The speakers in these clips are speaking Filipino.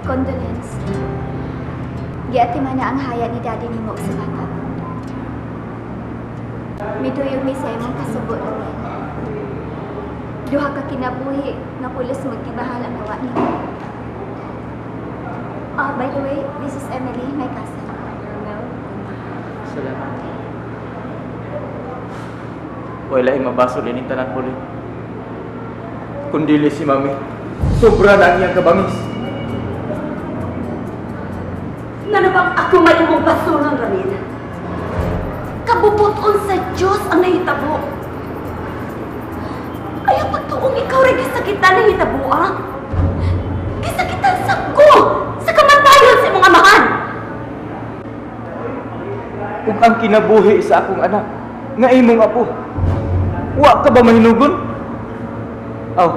Condolence. Giatiman na ang haya ni daddy ni mo sa bata. Miduyog mi sa imong kasubo namin. Duha ka kinabuhi nga pulos magkibahala nawa ni. By the way, this is Emily, my cousin. Salamat. Wala yung mabasol ini tanan puli. Kundili si Mami. Sobra na niyang kabangis. Nga namang ako may imong basulan, Ramil. Kabubuton sa Diyos ang nahitabo. Ayaw pagtuong ikaw rin gisakitan na hitabo, ah? Gisakitan sa ko! Sa kamatayon sa imong amahan! Kung ang kinabuhi sa akong anak, nga imong apo, wa ka ba mahinugon? Aw,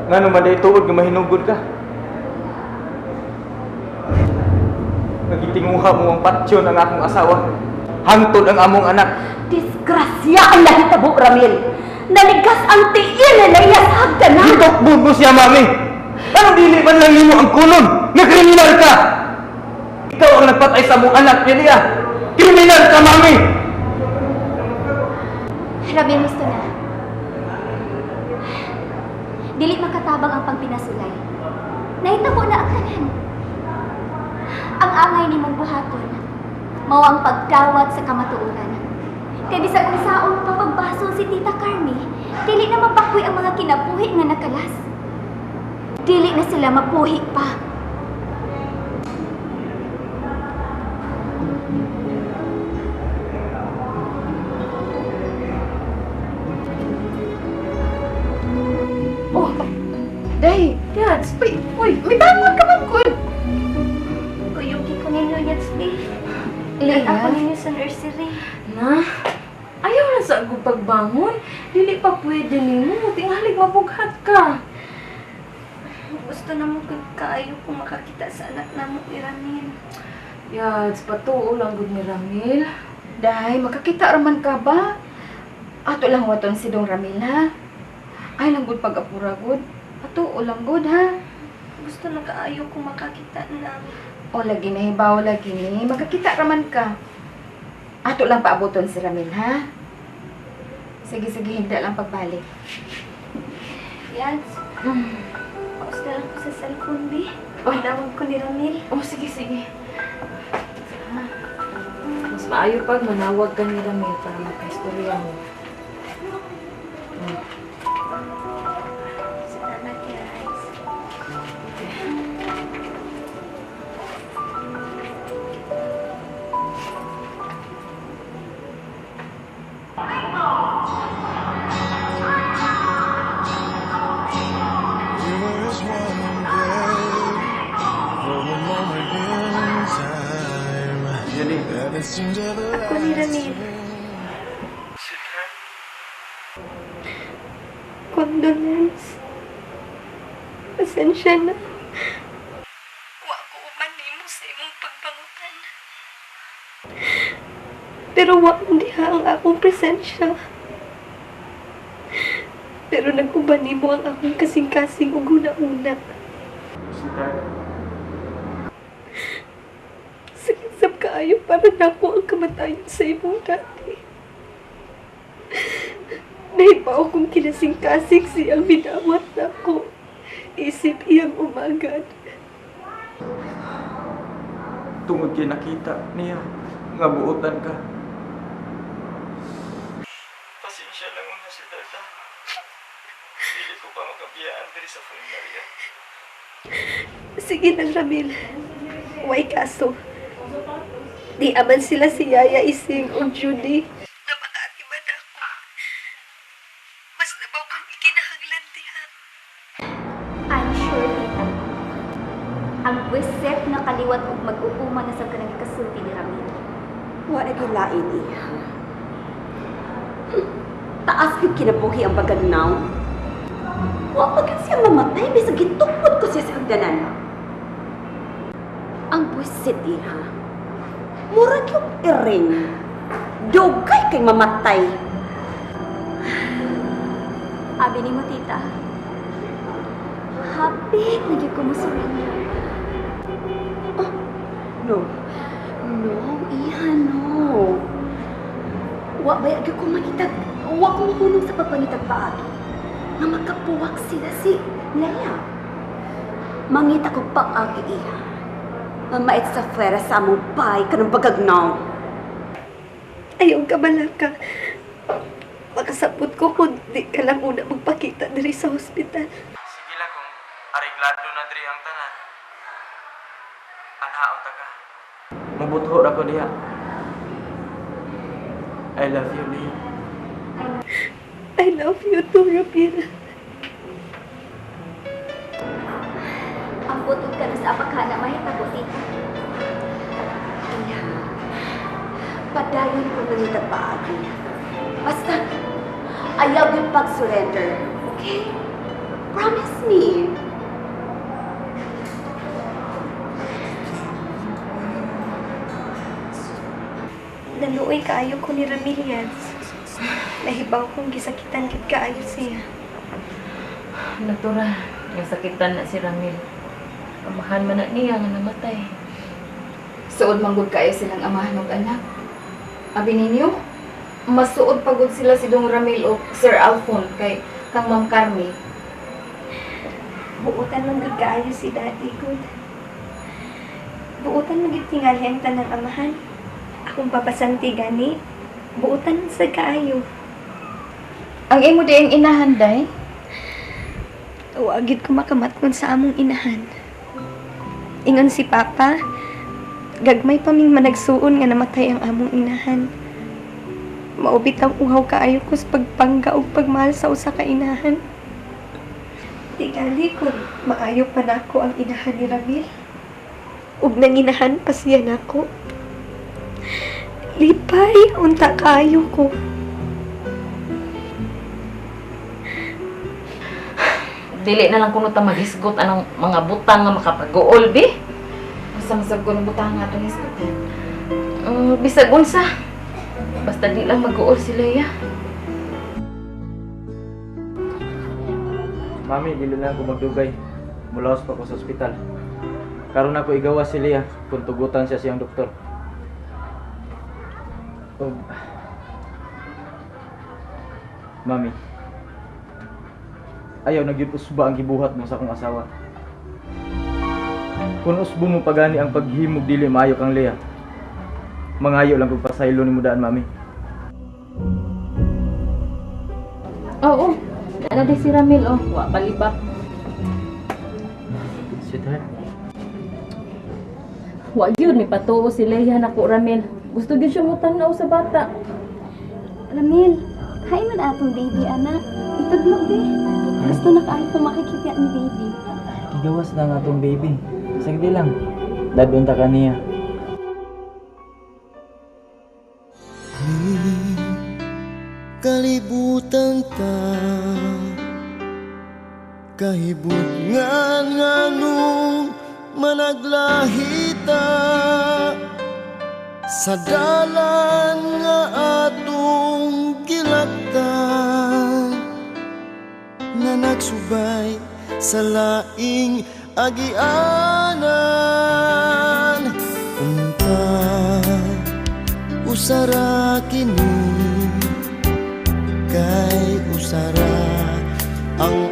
nga naman dahil tuod nga mahinugon ka. Nagitinguha mo ang patsyon ang akong asawa. Hangtod ang among anak. Disgrasya ang nahitabo, Ramil! Naligas ang tiin na naiyasag ka na! Hintokbon mo siya, Mami! Anong dili man lang nimo ang kulon? Nga kriminal ka! Ikaw ang nagpatay sa mong anak, Yelia! Kriminal ka, Mami! Ramil, gusto na. Dili makatabang ang pagpinasulay. Nahitabo na ang tanan. Ang angay ni mong buhaton, mao ang pagdawat sa kamatuoran. Kaya bisag unsaon pa pagbasol si Tita Carmi, dili na mapakuy ang mga kinabuhi nga nakalas. Dili na sila mapuhi pa. Oh, Day, Yads, uy, may bangon ka man, good. Kuyugi ko ninyo, Yatsby. Leah? At ako ninyo sa nursery. Na, ayaw na sa agong pagbangon. Dili pa pwede nimo, tingalig mabughat ka. Gusto na mo kaayo kung makakita sa anak na mo, Ramil. Yads, patuo lang gud ni Ramil. Day, makakita raman ka ba? Ato lang waton si Dong Ramil, ha? Ay lang gud pag-apura gud. Patuo lang gud, ha? Gusto na kaayo kung makakita na. O lagi na hibaw lagi ni, makakita raman ka. Ato lang paaboton si Ramil, ha? Sige, higda lang pagbalik. Yads, pausta lang ko sa cellphone, Bi. Oh. Tawag ko ni Ramil. Oh, sige. Ha? Mas maayo pag manawag ka ni Ramil para makaistorya mo. Salamat, Yads. We were as one and for a moment in time that it seems Ako ni Ramil. Condolence. Pasensya na. Wa ko umanimo sa imong pagbangutan. Pero wa diha ang akong presensya. Pero nag-uban nimo ang akong kasing-kasing ug una-una. Sakit kaayo para nako ang kamatayon sa imong dati. Nahibaw kong kinasing-kasing siyang minawat nako. Isip iyang umagad. Tungod kay nakita niya nga buotan ka. Pasensya lang mo si Dada. Hindi ko pa makabiyaan diri sa Maria. Sige na, Ramil. Way kaso. Di aman sila si Yaya Ising o Judy. Napakatiman ako. Mas nabaw kang ikinahanglan diha. I'm sure, Tita. Ang buwiset na kaliwat ug mag-uuma na sa kanang kasulti ni Ramil. Wa na gilain iya. Taas yung kinabuhi ang bagagnaw. Wa pagkat siya mamatay, bisag gitupod ko siya sa hagdanan. Ang buwisit iha. Murag yung iring. Dugay kay mamatay. Abi ni mo, Tita. Hapit, nagyan ko mo surrender. Oh, no. No, iha, no. Wa ba yung ko mangitag, wa ko mahunong sa pagpangitag paagi. Nga magkapuwak sila si Leia. Mangita ko paagi iha. Mamait sa fuera sa among bay, kanang bagagnaw. Ayaw ka malaka. Makasabot ko kung di ka lang una magpakita diri sa hospital. Sige lang kung areglado na diri ang tanan. Anhaon ta ka. Mabutho ra ko diha. I love you, Leah. I love you too, Ramil. Ang butod ka na sa apakana, mahitabuti. Kaya, padayon ko na nita paagi. Basta, ayaw yung pag-surrender. Okay? Promise me. Naluoy kaayo ko ni Ramil yan. Nahibaw kong gisakitan kit kaayo siya. Natural, yung sakitan na si Ramil. Amahan man na niya nga namatay. Suod manggod kayo silang amahan ng anak. Abi ninyo, masuod pagod sila si Dong Ramil o Sir Alphon kay kang Ma'am Carmi. Buutan man gud kaayo si Daddy good. Buutan man gid tingali ang tanang amahan. Akong papasanti gani. Buutan sa kaayo. Ang imo di ang inahan, day? Wagid ko makamatgon sa among inahan. Ingon si Papa, gagmay pa ming managsuon nga namatay ang among inahan. Maubit ang uhaw kaayo ko sa pagpangga o pagmahal sa usa ka inahan. Tingali kung maayo pa nako ang inahan ni Ramil. Ug nanginahan pa siya nako. Lipay, unta kaayo ko. Dili na lang kuno ta maghisgot anong mga butang nga makapag-uol, bi? Basta masagod ng butang nga itong hisgot. Bisag unsa. Basta di lang mag-uol sila, ya. Mami, dili na ako magdugay. Mulaos pa ko sa ospital. Karon ako igawa si Leah kung tugutan siya siyang doktor. Oh. Mami, ayaw nagyud usba ang gibuhat mo sa akong asawa. Kung usbo mo pagani ang paghimog dili maayo kang Leah, mangayo lang kung pasaylo ni mudaan, mami. Oo. Ano di si Ramil, oh. Wa palibak. Sweetheart. Wa yun, ni patuo si Leia na ko Ramil. Gusto gyud siya mo tanaw sa bata. Ramil, hay man atong baby, anak. Itudlo, be. Gusto na kaayo ko makikita ni baby. Igawas na nga tong baby. Sagdi lang. Dadun ta kaniya. Kalibutan ta kahibut nga nung managlahita sa dalan nga atong gilaktan nga nagsubay sa laing agianan. Unta usara kini kay usara ang